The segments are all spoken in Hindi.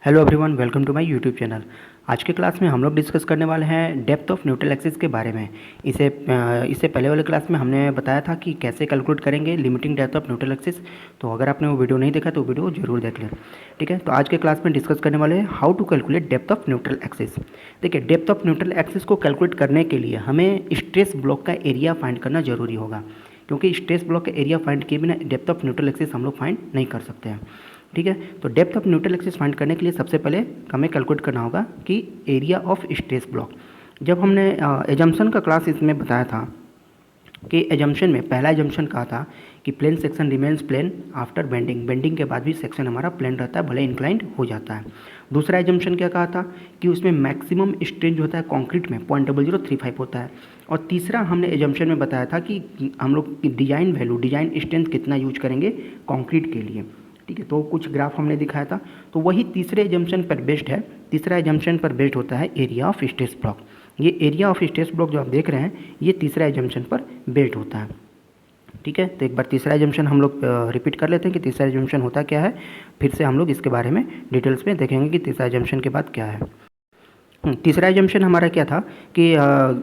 Hello everyone, welcome to my YouTube channel. आज के क्लास में हम लोग डिस्कस करने वाले हैं डेप्थ ऑफ न्यूट्रल एक्सिस के बारे में। इससे पहले वाले क्लास में हमने बताया था कि कैसे कैलकुलेट करेंगे limiting depth of neutral axis. तो अगर आपने वो वीडियो नहीं देखा तो वीडियो जरूर देख लें। ठीक है, तो आज के क्लास में डिस्कस करने वाले हैं how to calculate depth of neutral axis. देखिए, डेप्थ ऑफ न्यूट्रल एक्सिस को कैलकुलेट करने के लिए हमें स्ट्रेस ब्लॉक का एरिया फाइंड करना जरूरी होगा, क्योंकि स्ट्रेस ब्लॉक का एरिया फाइंड किए बिना डेप्थ ऑफ न्यूट्रल एक्सिस हम लोग फाइंड नहीं कर सकते हैं। ठीक है, तो depth of neutral axis find करने के लिए सबसे पहले हमें कैलकुलेट करना होगा कि एरिया ऑफ स्ट्रेस ब्लॉक। जब हमने एजम्पशन का क्लास इसमें बताया था कि एजम्पशन में पहला एजम्पशन कहा था कि plane section remains plane after bending, bending के बाद भी सेक्शन हमारा प्लेन रहता है, भले इंक्लाइंड हो जाता है। दूसरा एजम्पशन क्या कहा था कि उसमें मैक्सिमम स्ट्रेन जो होता है कंक्रीट में 0.0035 होता है। और तीसरा हमने एजम्पशन में बताया था कि हम लोग डिजाइन वैल्यू, डिजाइन स्ट्रेंथ कितना यूज करेंगे कंक्रीट के लिए। ठीक है, तो कुछ ग्राफ हमने दिखाया था, तो वही तीसरे एजम्पशन पर बेस्ड है। तीसरा एजम्पशन पर बेस्ड होता है एरिया ऑफ स्ट्रेस ब्लॉक। ये एरिया ऑफ स्ट्रेस ब्लॉक जो आप देख रहे हैं, ये तीसरा एजम्पशन पर बेस्ड होता है। ठीक है, तो एक बार तीसरा एजम्पशन हम लोग रिपीट कर लेते हैं कि तीसरा एजम्पशन होता क्या है। फिर से हम लोग इसके बारे में डिटेल्स में देखेंगे कि तीसरा एजम्पशन के बाद क्या है। तीसरा एजम्पशन हमारा क्या था कि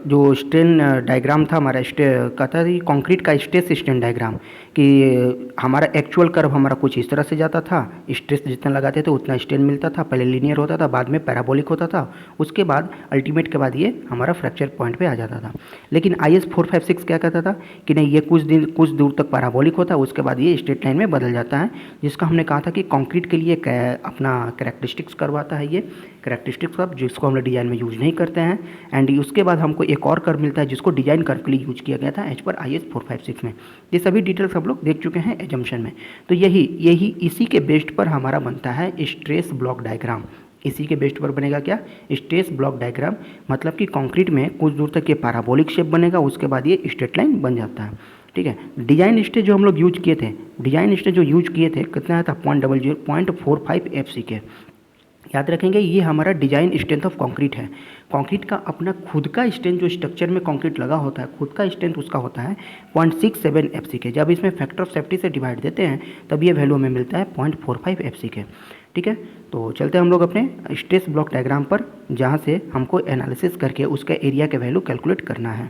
जो स्ट्रेन डायग्राम था हमारा, कहता था कंक्रीट का स्ट्रेस स्ट्रेन डायग्राम, कि हमारा एक्चुअल कर्व हमारा कुछ इस तरह से जाता था। स्ट्रेस जितना लगाते थे उतना स्ट्रेन मिलता था, पहले लीनियर होता था, बाद में पैराबोलिक होता था, उसके बाद अल्टीमेट के बाद ये हमारा फ्रैक्चर पॉइंट पे आ जाता था। लेकिन IS 456 क्या कहता था कि नहीं, ये कुछ दूर तक पैराबोलिक होता है, उसके बाद ये स्ट्रेट लाइन में बदल जाता है, जिसका हमने कहा था कि कंक्रीट के लिए अपना कैरेक्टरिस्टिक्स करवाता है। ये कैरेक्टरिस्टिक्स अब जिसको हम डिजाइन में यूज नहीं करते हैं। एंड उसके बाद हमको एक और कर्व मिलता है जिसको डिजाइन कर्व के लिए यूज किया गया था एज पर IS 456 में। ये सभी डिटेल्स हम लोग देख चुके हैं एजम्पशन में। तो यही इसी के बेस्ड पर हमारा बनता है स्ट्रेस ब्लॉक डायग्राम। इसी के बेस्ड पर बनेगा क्या, स्ट्रेस ब्लॉक डायग्राम। मतलब कि कंक्रीट में कुछ दूर तक ये पैराबोलिक शेप बनेगा, उसके बाद ये स्ट्रेट लाइन बन जाता है। ठीक है, डिजाइन स्टेज जो हम लोग यूज किए थे, डिजाइन स्टेज जो यूज किए थे कितना था, 0.45 FC। याद रखेंगे, ये हमारा डिजाइन स्ट्रेंथ ऑफ कंक्रीट है। कंक्रीट का अपना खुद का स्ट्रेंथ जो स्ट्रक्चर में कंक्रीट लगा होता है, खुद का स्ट्रेंथ उसका होता है 0.67 FC। जब इसमें फैक्टर ऑफ सेफ्टी से डिवाइड देते हैं तब ये वैल्यू हमें मिलता है 0.45 FC। ठीक है, तो चलते हैं हम लोग अपने स्ट्रेस ब्लॉक डायग्राम पर, जहाँ से हमको एनालिसिस करके उसका एरिया का वैल्यू कैलकुलेट करना है।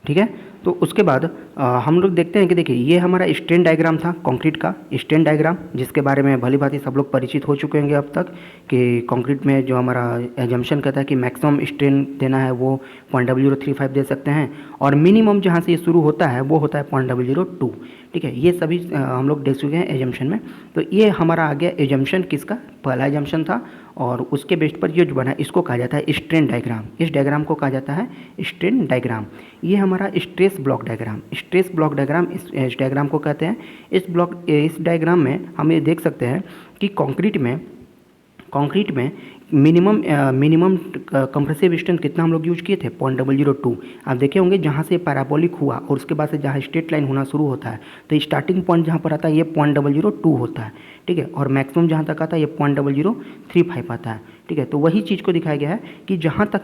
ठीक है, तो उसके बाद हम लोग देखते हैं कि देखिए, ये हमारा स्ट्रेन डायग्राम था, कंक्रीट का स्ट्रेन डायग्राम, जिसके बारे में भली भांति सब लोग परिचित हो चुके होंगे अब तक कि कंक्रीट में जो हमारा एजम्पशन कहता है कि मैक्सिमम स्ट्रेन देना है वो 0.0035 दे सकते हैं, और मिनिमम जहाँ से ये शुरू होता है वो होता है 0.002। ठीक है, ये सभी हम लोग देख चुके हैं एजम्पशन में। तो ये हमारा आ गया एजम्पशन, किसका, पहला एजम्पशन था, और उसके बेस्ड पर ये जो बना है इसको कहा जाता है स्ट्रेन डायग्राम। इस डायग्राम को कहा जाता है स्ट्रेन डायग्राम। ये हमारा stress block diagram, stress block diagram इस डायग्राम को कहते हैं। इस डायग्राम में हम ये देख सकते हैं कि कंक्रीट में मिनिमम कंप्रेसिव स्ट्रेंथ कितना हम लोग यूज किए थे, 0.002। आप देखे होंगे जहाँ से पैराबोलिक हुआ और उसके बाद से जहाँ स्ट्रेट लाइन होना शुरू होता है, तो स्टार्टिंग पॉइंट जहाँ पर आता है ये 0.002 होता है। ठीक है, और मैक्सिमम जहाँ तक आता है ये 0.035 आता है। ठीक है, तो वही चीज़ को दिखाया गया है कि जहाँ तक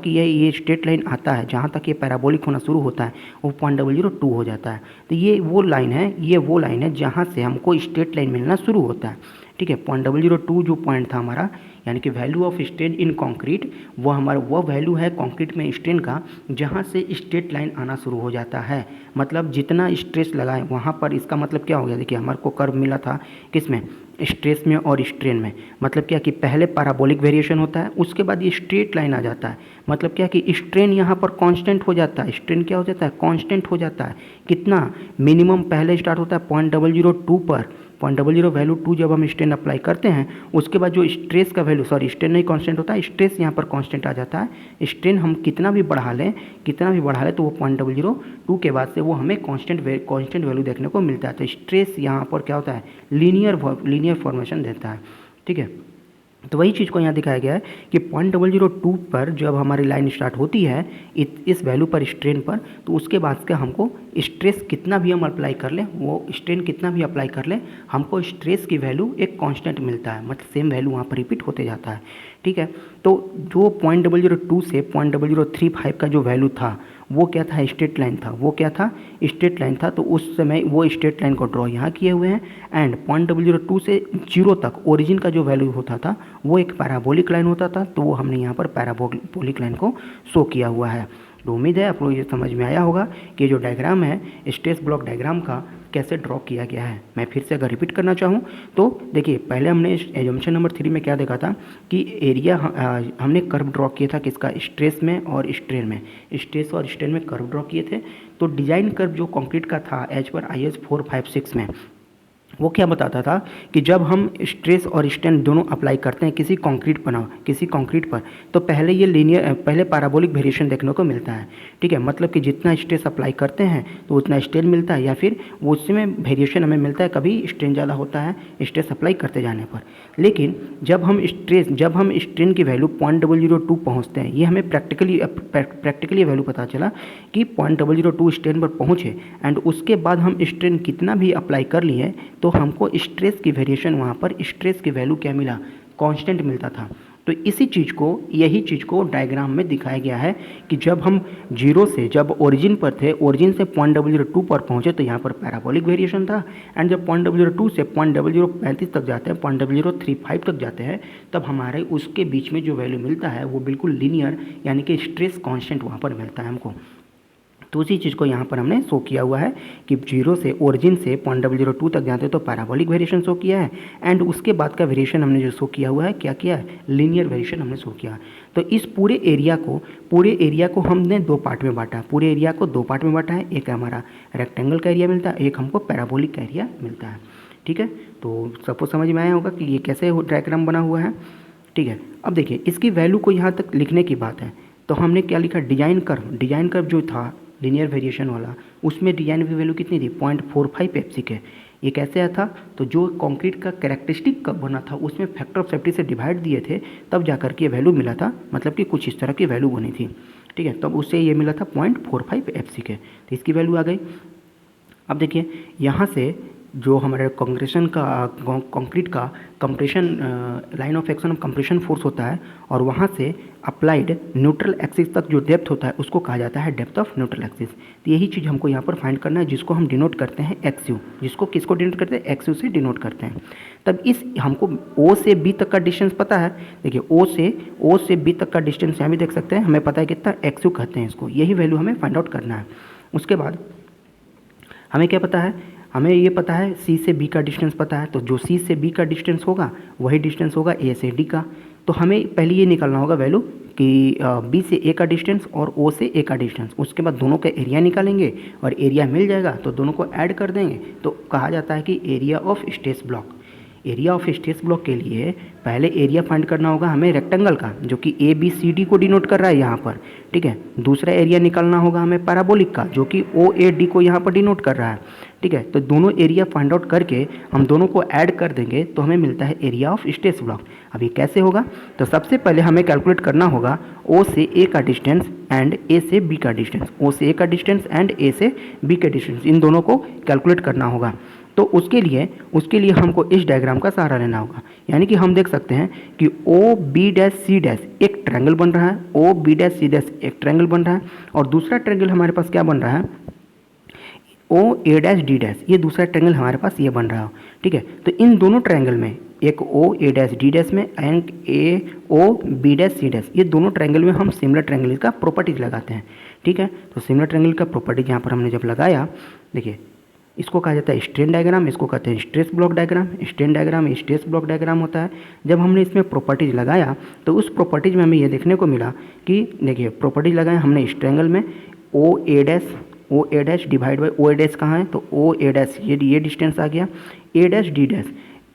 ये स्ट्रेट लाइन आता है, जहाँ तक ये पैराबोलिक होना शुरू होता है वो 0.002 हो जाता है। तो ये वो लाइन है जहाँ से हमको स्ट्रेट लाइन मिलना शुरू होता है। ठीक है, 0.002 जो पॉइंट था हमारा, यानी कि value of strain in concrete, वो वैल्यू है कंक्रीट में स्ट्रेन का जहाँ से स्ट्रेट लाइन आना शुरू हो जाता है। मतलब जितना स्ट्रेस लगाएं वहाँ पर, इसका मतलब क्या हो गया, देखिए हमारे को कर्व मिला था किसमें, स्ट्रेस में और स्ट्रेन में। मतलब क्या कि पहले पैराबोलिक वेरिएशन होता है, उसके बाद ये स्ट्रेट लाइन आ जाता है। मतलब क्या कि स्ट्रेन यहाँ पर कांस्टेंट हो जाता है, स्ट्रेन क्या हो जाता है, कांस्टेंट हो जाता है। कितना, मिनिमम पहले स्टार्ट होता है 0.002 पर, 0.002 जब हम स्ट्रेन अप्लाई करते हैं, उसके बाद जो स्ट्रेस का वैल्यू, स्ट्रेन नहीं कांस्टेंट होता है, स्ट्रेस यहाँ पर कांस्टेंट आ जाता है। स्ट्रेन हम कितना भी बढ़ा लें तो वो 0.002 के बाद से वो हमें कांस्टेंट वैल्यू देखने को मिलता है। तो स्ट्रेस यहाँ पर क्या होता है, लीनियर फॉर्मेशन देता है। ठीक है, तो वही चीज़ को यहाँ दिखाया गया है कि 0.002 पर जब हमारी लाइन स्टार्ट होती है इस वैल्यू पर, स्ट्रेन पर, तो उसके बाद से हमको स्ट्रेस कितना भी हम अप्लाई कर लें, वो स्ट्रेन कितना भी अप्लाई कर लें, हमको स्ट्रेस की वैल्यू एक कांस्टेंट मिलता है। मतलब सेम वैल्यू वहाँ पर रिपीट होते जाता है। ठीक है। तो जो 0.002 से 0.035 का जो वैल्यू था वो क्या था, स्ट्रेट लाइन था, वो क्या था, स्ट्रेट लाइन था। तो उस समय वो स्ट्रेट लाइन को ड्रॉ यहाँ किए हुए हैं एंड 0.002 से 0 तक ओरिजिन का जो वैल्यू होता था वो एक पैराबोलिक लाइन होता था, तो वो हमने यहाँ पर पैराबोलिक लाइन को शो किया हुआ है। तो उम्मीद है आपको ये समझ में आया होगा कि जो डायग्राम है स्ट्रेस ब्लॉक डायग्राम का कैसे ड्रॉ किया गया है। मैं फिर से अगर रिपीट करना चाहूँ तो देखिए, पहले हमने एजम्पशन नंबर 3 में क्या देखा था कि एरिया हमने कर्व ड्रॉ किया था किसका, स्ट्रेस में और स्ट्रेन में, स्ट्रेस और स्ट्रेन में कर्व ड्रॉ किए थे। तो डिजाइन कर्व जो कंक्रीट का था एज पर IS 456 में वो क्या बताता था कि जब हम स्ट्रेस और स्ट्रेन दोनों अप्लाई करते हैं किसी कंक्रीट पर तो पहले ये पहले पैराबोलिक वेरिएशन देखने को मिलता है। ठीक है, मतलब कि जितना स्ट्रेस अप्लाई करते हैं तो उतना स्ट्रेन मिलता है, या फिर वो उसमें वेरिएशन हमें मिलता है, कभी स्ट्रेन ज़्यादा होता है स्ट्रेस अप्लाई करते जाने पर। लेकिन जब हम स्ट्रेन की वैल्यू 0.002 पहुँचते हैं, ये हमें प्रैक्टिकली वैल्यू पता चला कि 0.002 स्ट्रेन पर पहुँचे एंड उसके बाद हम स्ट्रेन कितना भी अप्लाई कर लिए तो हमको स्ट्रेस की वेरिएशन, वहाँ पर स्ट्रेस की वैल्यू क्या मिला, कांस्टेंट मिलता था। तो यही चीज़ को डायग्राम में दिखाया गया है कि जब हम जब ओरिजिन पर थे, ओरिजिन से 0.002 पर पहुँचे तो यहाँ पर पैराबोलिक वेरिएशन था एंड जब 0.002 से 0.035 तक जाते हैं, 0.035 तक जाते हैं, तब हमारे उसके बीच में जो वैल्यू मिलता है वो बिल्कुल लीनियर यानी कि स्ट्रेस कांस्टेंट वहाँ पर मिलता है हमको। तो उसी चीज़ को यहाँ पर हमने शो किया हुआ है कि ओरिजिन से 0.002 तक जाते हैं तो पैराबोलिक वेरिएशन शो किया है एंड उसके बाद का वेरिएशन हमने जो शो किया हुआ है क्या किया है, लीनियर वेरिएशन हमने शो किया। तो इस पूरे एरिया को हमने दो पार्ट में बांटा है। एक हमारा रेक्टेंगल का एरिया मिलता है, एक हमको पैराबोलिक का एरिया मिलता है। ठीक है, तो सबको समझ में आया होगा कि ये कैसे डायग्राम बना हुआ है। ठीक है, अब देखिए इसकी वैल्यू को यहाँ तक लिखने की बात है तो हमने क्या लिखा, डिजाइन कर्व जो था लीनियर वेरिएशन वाला, उसमें डिजाइन की वैल्यू कितनी थी, 0.45 एफसी के। ये कैसे आया था, तो जो कंक्रीट का कैरेक्टरिस्टिक कब बना था उसमें फैक्टर ऑफ सेफ्टी से डिवाइड दिए थे, तब जाकर के ये वैल्यू मिला था, मतलब कि कुछ इस तरह की वैल्यू बनी थी। ठीक है, तब उससे ये मिला था 0.45 एफसी के, तो इसकी वैल्यू आ गई। अब देखिए यहाँ से जो हमारे कंक्रीट का compression line of action of compression force होता है और वहाँ से अप्लाइड न्यूट्रल एक्सिस तक जो डेप्थ होता है उसको कहा जाता है डेप्थ ऑफ न्यूट्रल एक्सिस। तो यही चीज़ हमको यहाँ पर फाइंड करना है, जिसको हम डिनोट करते हैं XU, जिसको किसको डिनोट करते हैं, XU से डिनोट करते हैं। तब हमको O से B तक का डिस्टेंस पता है। देखिए O से B तक का डिस्टेंस यहाँ भी देख सकते हैं, हमें पता है कितना, XU कहते हैं इसको। यही वैल्यू हमें फाइंड आउट करना है। उसके बाद हमें क्या पता है, हमें ये पता है C से B का डिस्टेंस पता है, तो जो C से B का डिस्टेंस होगा वही डिस्टेंस होगा A से D का। तो हमें पहले ये निकालना होगा वैल्यू कि B से A का डिस्टेंस और O से A का डिस्टेंस। उसके बाद दोनों का एरिया निकालेंगे और एरिया मिल जाएगा तो दोनों को ऐड कर देंगे, तो कहा जाता है कि area of stress block. Area of stress block के लिए पहले एरिया फाइंड करना होगा हमें रेक्टेंगल का, जो कि ABCD को डिनोट कर रहा है यहाँ पर। ठीक है, दूसरा एरिया निकालना होगा हमें पैराबोलिक का, जो कि OAD को यहाँ पर डिनोट कर रहा है। ठीक है, तो दोनों एरिया फाइंड आउट करके हम दोनों को ऐड कर देंगे तो हमें मिलता है एरिया ऑफ स्ट्रेस ब्लॉक। अब ये कैसे होगा, तो सबसे पहले हमें कैलकुलेट करना होगा O से A का डिस्टेंस एंड A से B का डिस्टेंस, O से A का डिस्टेंस एंड A से B का डिस्टेंस, इन दोनों को कैलकुलेट करना होगा। तो उसके लिए हमको इस डायग्राम का सहारा लेना होगा। यानी कि हम देख सकते हैं कि OB' एक ट्रायंगल बन रहा है, OB' एक ट्रायंगल बन रहा है और दूसरा ट्रायंगल हमारे पास क्या बन रहा है, OA', ये दूसरा ट्रायंगल हमारे पास ये बन रहा है। ठीक है, तो इन दोनों ट्रायंगल में, एक OA', में एंड OB', ये दोनों ट्रायंगल में हम सिमिलर ट्रायंगल का प्रॉपर्टीज लगाते हैं। ठीक है, तो सिमिलर ट्रायंगल का प्रॉपर्टीज यहाँ पर हमने जब लगाया, देखिए इसको कहा जाता है स्ट्रेन डायग्राम, इसको कहते हैं stress block diagram. Strain diagram stress block diagram होता है। जब हमने इसमें प्रॉपर्टीज लगाया तो उस प्रॉपर्टीज में हमें ये देखने को मिला कि देखिए प्रॉपर्टीज लगाए हमने इस ट्रायंगल में, OA' डिवाइड बाई OA' कहाँ है, तो OA' ये डिस्टेंस आ गया, A',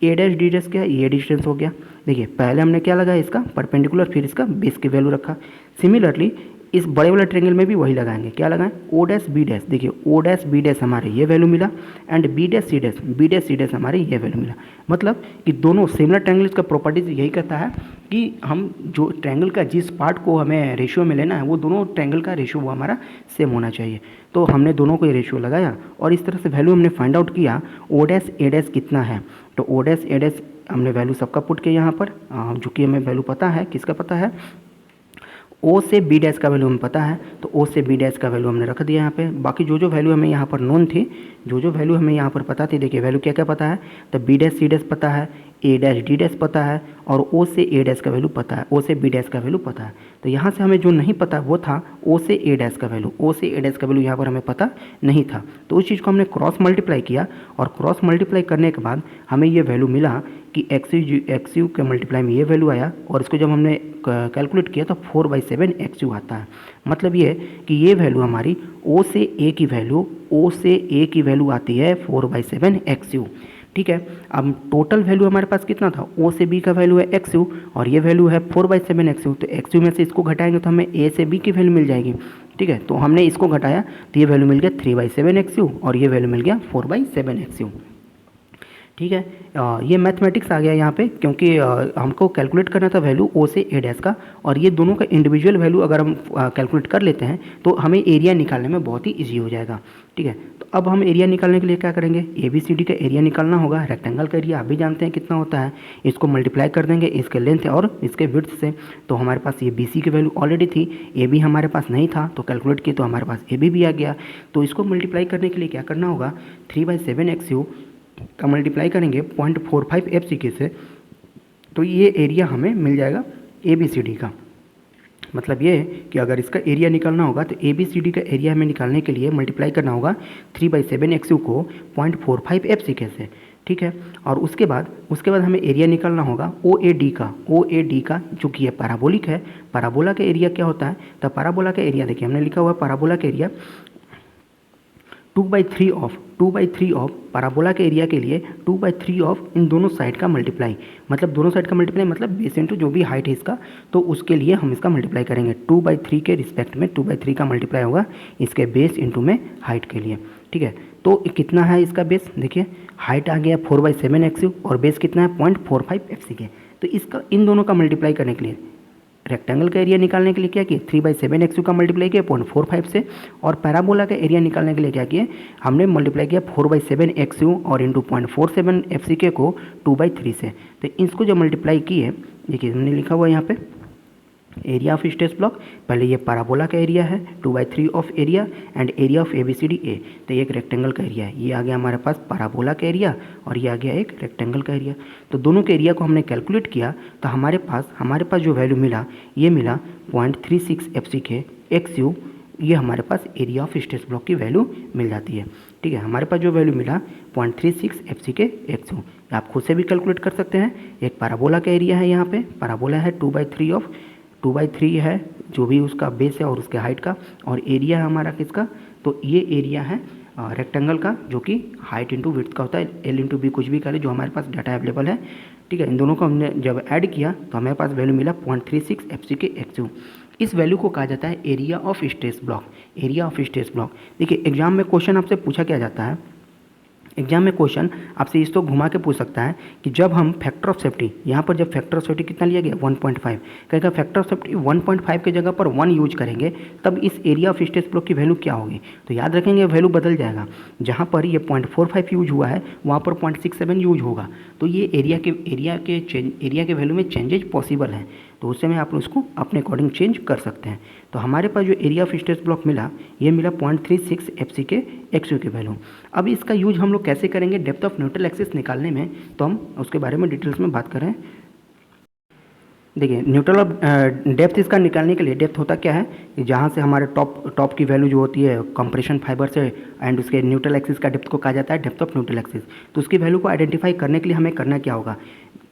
क्या है, ये डिस्टेंस हो गया। देखिए पहले हमने क्या लगाया, इसका परपेंडिकुलर, फिर इसका बेस की वैल्यू रखा। सिमिलरली इस बड़े वाले ट्रायंगल में भी वही लगाएंगे, क्या लगाएं, O'B', देखिए O'B' हमारे ये वैल्यू मिला एंड B' हमारे ये वैल्यू मिला। मतलब कि दोनों सिमिलर ट्रायंगल्स का प्रॉपर्टीज यही कहता है कि हम जो ट्रायंगल का जिस पार्ट को हमें रेशियो में लेना है वो दोनों ट्रायंगल का रेशियो वो हमारा सेम होना चाहिए। तो हमने दोनों को ये रेशियो लगाया और इस तरह से वैल्यू हमने फाइंड आउट किया O'A' कितना है। तो O'A' हमने वैल्यू सबका पुट किया यहाँ पर, जो कि हमें वैल्यू पता है, किसका पता है, ओ से बी डैश का वैल्यू हमें पता है, तो ओ से बी डैश का वैल्यू हमने रख दिया यहाँ पे। बाकी जो जो वैल्यू हमें यहाँ पर नोन थी, जो जो वैल्यू हमें यहाँ पर पता थी, देखिए वैल्यू क्या क्या पता है, तो बी डैश सी डैश पता है, ए डैश डी डैश पता है, और ओ से ए डैश का वैल्यू पता है, ओ से बी डैश का वैल्यू पता है। तो यहाँ से हमें जो नहीं पता वो था ओ से ए डैश का वैल्यू, ओ से ए डैश का वैल्यू यहाँ पर हमें पता नहीं था। तो उस चीज़ को हमने क्रॉस मल्टीप्लाई किया, और क्रॉस मल्टीप्लाई करने के बाद हमें ये वैल्यू मिला कि एक्स यू के मल्टीप्लाई में ये वैल्यू आया, और इसको जब हमने कैलकुलेट किया तो 4/7 एक्स यू आता है। मतलब ये कि ये वैल्यू हमारी ओ से ए की वैल्यू, ओ से ए की वैल्यू आती है 4/7 एक्स यू। ठीक है, अब टोटल वैल्यू हमारे पास कितना था, ओ से बी का वैल्यू है एक्स यू, और ये वैल्यू है 4/7 एक्स यू। तो एक्स यू में से इसको घटाएंगे तो हमें ए से बी की वैल्यू मिल जाएगी। ठीक है, तो हमने इसको घटाया तो ये वैल्यू मिल गया 3/7 एक्स यू, और ये वैल्यू मिल गया 4/7 एक्स यू। ठीक है, ये मैथमेटिक्स आ गया यहाँ पे, क्योंकि हमको कैलकुलेट करना था वैल्यू ओ से ए डैश का, और ये दोनों का इंडिविजुअल वैल्यू अगर हम कैलकुलेट कर लेते हैं तो हमें एरिया निकालने में बहुत ही इजी हो जाएगा। ठीक है, तो अब हम एरिया निकालने के लिए क्या करेंगे, ए बी सी डी का एरिया निकालना होगा। रेक्टेंगल का एरिया आप भी जानते हैं कितना होता है, इसको मल्टीप्लाई कर देंगे इसके लेंथ और इसके विड्थ से। तो हमारे पास ये बी सी की वैल्यू ऑलरेडी थी, ए बी हमारे पास नहीं था, तो कैलकुलेट किए तो हमारे पास ए बी भी आ गया। तो इसको मल्टीप्लाई करने के लिए क्या करना होगा, 3/7 एक्स यू का मल्टीप्लाई करेंगे 0.45 एफ सी के से, तो ये एरिया हमें मिल जाएगा ए बी सी डी का। मतलब ये कि अगर इसका एरिया निकालना होगा तो ए बी सी डी का एरिया हमें निकालने के लिए मल्टीप्लाई करना होगा 3/7 एक्स यू को 0.45 एफ सी के से। ठीक है, और उसके बाद हमें एरिया निकालना होगा ओ ए डी का, जो कि ये पैराबोलिक है। पैराबोला का एरिया क्या होता है, तो पैराबोला का एरिया देखिए हमने लिखा हुआ है, पैराबोला का एरिया 2/3 ऑफ पैराबोला के एरिया के लिए 2/3 ऑफ इन दोनों साइड का मल्टीप्लाई, मतलब दोनों साइड का मल्टीप्लाई मतलब बेस इंटू जो भी हाइट है इसका, तो उसके लिए हम इसका मल्टीप्लाई करेंगे 2/3 के रिस्पेक्ट में। 2/3 का मल्टीप्लाई होगा इसके बेस इंटू में हाइट के लिए। ठीक है, तो कितना है इसका बेस, देखिए हाइट आ गया 4/7 एक्स यू, और बेस कितना है 0.45 एफ सी के। तो इसका इन दोनों का मल्टीप्लाई करने के लिए रेक्टेंगल का एरिया निकालने के लिए क्या किए, 3/7 एक्स यू का मल्टीप्लाई किया 0.45 से, और पैराबोला का एरिया निकालने के लिए क्या किए, हमने मल्टीप्लाई किया 4/7 एक्स यू और इंटू 0.47 एफ सी के को 2/3 से। तो इसको जब मल्टीप्लाई किए, देखिए हमने लिखा हुआ है यहाँ पे एरिया ऑफ स्ट्रेस ब्लॉक, पहले ये पैराबोला का एरिया है 2/3 of area and area of A B C D A, तो ये एक रेक्टेंगल का एरिया है। ये आ गया हमारे पास पैराबोला का एरिया, और ये आ गया एक रेक्टेंगल का एरिया। तो दोनों के एरिया को हमने कैलकुलेट किया तो हमारे पास जो वैल्यू मिला, ये मिला 0.36 एफ सी के एक्स यू। ये हमारे पास एरिया ऑफ स्ट्रेस ब्लॉक की वैल्यू मिल जाती है। ठीक है, हमारे पास जो वैल्यू मिला 0.36 एफ सी के एक्स यू, आप खुद से भी कैलकुलेट कर सकते हैं। एक पैराबोला का एरिया है, यहाँ पे पैराबोला है 2/3 है जो भी उसका बेस है और उसके हाइट का, और एरिया है हमारा किसका, तो ये एरिया है रेक्टेंगल का, जो कि हाइट इंटू विड्थ का होता है, एल इंटू बी कुछ भी करें, जो हमारे पास डाटा अवेलेबल है। ठीक है, इन दोनों को हमने जब ऐड किया तो हमारे पास वैल्यू मिला 0.36 एफ सी के एक्स यू। इस वैल्यू को कहा जाता है area of stress block. Area of stress block, देखिए एग्जाम में क्वेश्चन आपसे पूछा क्या जाता है, एग्जाम में क्वेश्चन आपसे इस तो घुमा के पूछ सकता है कि जब हम फैक्टर ऑफ सेफ्टी, यहाँ पर जब फैक्टर ऑफ सेफ्टी कितना लिया गया 1.5, कहेगा फैक्टर ऑफ सेफ्टी 1.5 की जगह पर 1 यूज करेंगे तब इस एरिया ऑफ स्ट्रेस ब्लॉक की वैल्यू क्या होगी। तो याद रखेंगे वैल्यू बदल जाएगा, जहाँ पर ये 0.45 यूज हुआ है वहाँ पर 0.67 यूज होगा। तो ये एरिया के वैल्यू में चेंजेज पॉसिबल हैं, तो उस समय आप उसको अपने अकॉर्डिंग चेंज कर सकते हैं। तो हमारे पास जो एरिया ऑफ स्ट्रेस ब्लॉक मिला, ये मिला 0.36 एफ सी के एक्स यू की वैल्यू। अब इसका यूज हम लोग कैसे करेंगे डेप्थ ऑफ न्यूट्रल एक्सिस निकालने में, तो हम उसके बारे में डिटेल्स में बात करें। देखिए न्यूट्रल ऑफ डेप्थ इसका निकालने के लिए, डेप्थ होता क्या है कि जहाँ से हमारे टॉप की वैल्यू जो होती है कंप्रेशन फाइबर से एंड उसके न्यूट्रल एक्सिस का डेप्थ को कहा जाता है डेप्थ ऑफ न्यूट्रल एक्सिस। तो उसकी वैल्यू को आइडेंटिफाई करने के लिए हमें करना क्या होगा,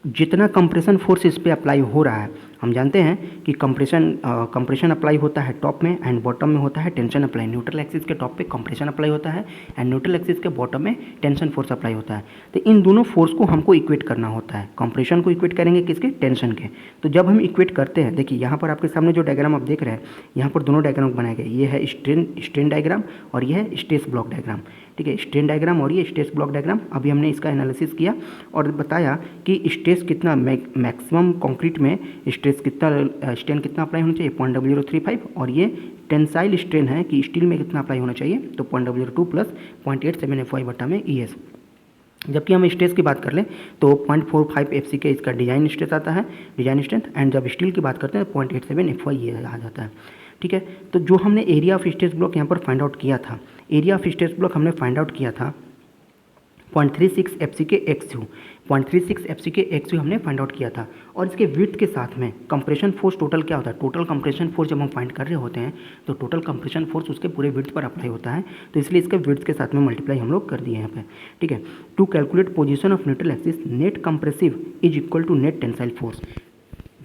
जितना कंप्रेशन फोर्स इस पर अप्लाई हो रहा है, हम जानते हैं कि कंप्रेशन अप्लाई होता है टॉप में एंड बॉटम में होता है टेंशन अप्लाई। न्यूट्रल एक्सिस के टॉप पे कंप्रेशन अप्लाई होता है एंड न्यूट्रल एक्सिस के बॉटम में टेंशन फोर्स अप्लाई होता है। तो इन दोनों फोर्स को हमको इक्वेट करना होता है। कंप्रेशन को इक्वेट करेंगे किसके, टेंशन के। तो जब हम इक्वेट करते हैं, देखिए यहाँ पर आपके सामने जो डायग्राम आप देख रहे हैं, यहाँ पर दोनों डायग्राम बनाए गए, ये है स्ट्रेन डायग्राम और ये है स्ट्रेस ब्लॉक डायग्राम। ठीक है, स्ट्रेन डायग्राम और ये स्ट्रेस ब्लॉक डायग्राम। अभी हमने इसका एनालिसिस किया और बताया कि स्ट्रेस कितना मैक्सिमम कंक्रीट में स्ट्रेन कितना अप्लाई होना चाहिए 0.0035, और ये टेंसाइल स्ट्रेन है कि स्टील में कितना अप्लाई होना चाहिए, तो 0.02 प्लस 0.87 FY बटा में ES। जबकि हम स्ट्रेस की बात कर लें तो 0.45 FCK इसका डिजाइन स्ट्रेस आता है, डिजाइन स्ट्रेंथ, एंड जब स्टील की बात करते हैं 0.87 FY ये आ जाता है। ठीक है, तो जो हमने एरिया ऑफ स्ट्रेस ब्लॉक यहाँ पर फाइंड आउट किया था, एरिया ऑफ स्ट्रेस ब्लॉक हमने फाइंड आउट किया था 0.36 FCK XU, 0.36 FCK XU हमने फाइंड आउट किया था। और इसके विड्थ के साथ में कंप्रेशन फोर्स टोटल क्या होता है, टोटल कंप्रेशन फोर्स जब हम फाइंड कर रहे होते हैं तो टोटल कंप्रेशन फोर्स उसके पूरे विड्थ पर अप्लाई होता है, तो इसलिए इसके विड्थ के साथ में मल्टीप्लाई हम लोग कर दिए यहाँ पे। ठीक है, to calculate position of neutral axis net compressive is equal to net tensile force.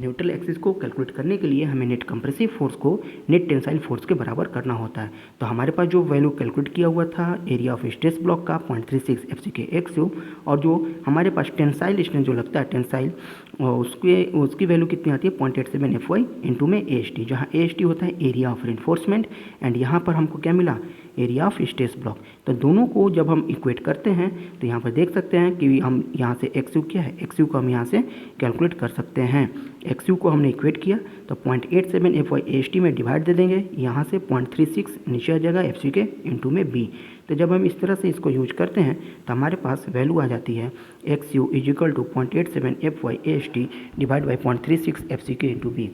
Neutral axis को कैलकुलेट करने के लिए हमें नेट कंप्रेसिव फोर्स को नेट टेंसाइल फोर्स के बराबर करना होता है। तो हमारे पास जो वैल्यू कैलकुलेट किया हुआ था एरिया ऑफ स्ट्रेस ब्लॉक का 0.36 FCK XU, और जो हमारे पास टेंसाइल स्ट्रेंथ जो लगता है टेंसाइल, उसकी वैल्यू कितनी आती है 0.87 FY इंटू में AST, जहाँ AST होता है एरिया ऑफ रेनफोर्समेंट, एंड यहाँ पर हमको क्या मिला, एरिया ऑफ स्ट्रेस ब्लॉक। तो दोनों को जब हम इक्वेट करते हैं तो यहाँ पर देख सकते हैं कि हम यहाँ से XU क्या है, XU को हम यहाँ से कैलकुलेट कर सकते हैं। XU को हमने इक्वेट किया तो 0.87 FY AST में डिवाइड दे देंगे, यहाँ से 0.36 नीचे आ जाएगा FCK इंटू में B। तो जब हम इस तरह से इसको यूज करते हैं तो हमारे पास वैल्यू आ जाती है XU is equal to 0.87 FY AST divide by 0.36 FCK into B।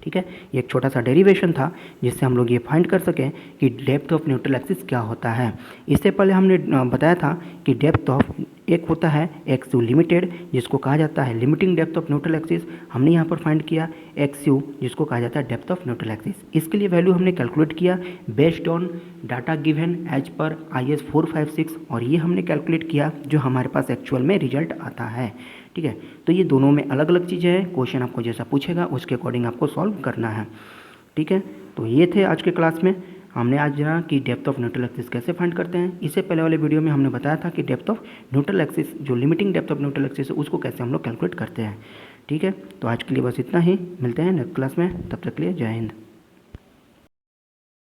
ठीक है, ये एक छोटा सा डेरिवेशन था जिससे हम लोग ये फाइंड कर सकें कि डेप्थ ऑफ न्यूट्रल एक्सिस क्या होता है। इससे पहले हमने बताया था कि डेप्थ ऑफ एक होता है XU लिमिटेड, जिसको कहा जाता है limiting depth of neutral axis, हमने यहाँ पर फाइंड किया XU जिसको कहा जाता है डेप्थ ऑफ न्यूट्रल एक्सिस। इसके लिए वैल्यू हमने कैलकुलेट किया based on data given as per IS 456, और ये हमने कैलकुलेट किया जो हमारे पास एक्चुअल में रिजल्ट आता है। ठीक है, तो ये दोनों में अलग अलग चीज़ें हैं, क्वेश्चन आपको जैसा पूछेगा उसके अकॉर्डिंग आपको सॉल्व करना है। ठीक है, तो ये थे आज के क्लास में। हमने आज जाना कि डेप्थ ऑफ न्यूट्रल एक्सिस कैसे फाइंड करते हैं। इससे पहले वाले वीडियो में हमने बताया था कि डेप्थ ऑफ न्यूट्रल एक्सिस जो limiting depth of neutral axis है उसको कैसे हम लोग कैलकुलेट करते हैं। ठीक है, तो आज के लिए बस इतना ही, मिलते हैं नेक्स्ट क्लास में, तब तक के लिए जय हिंद।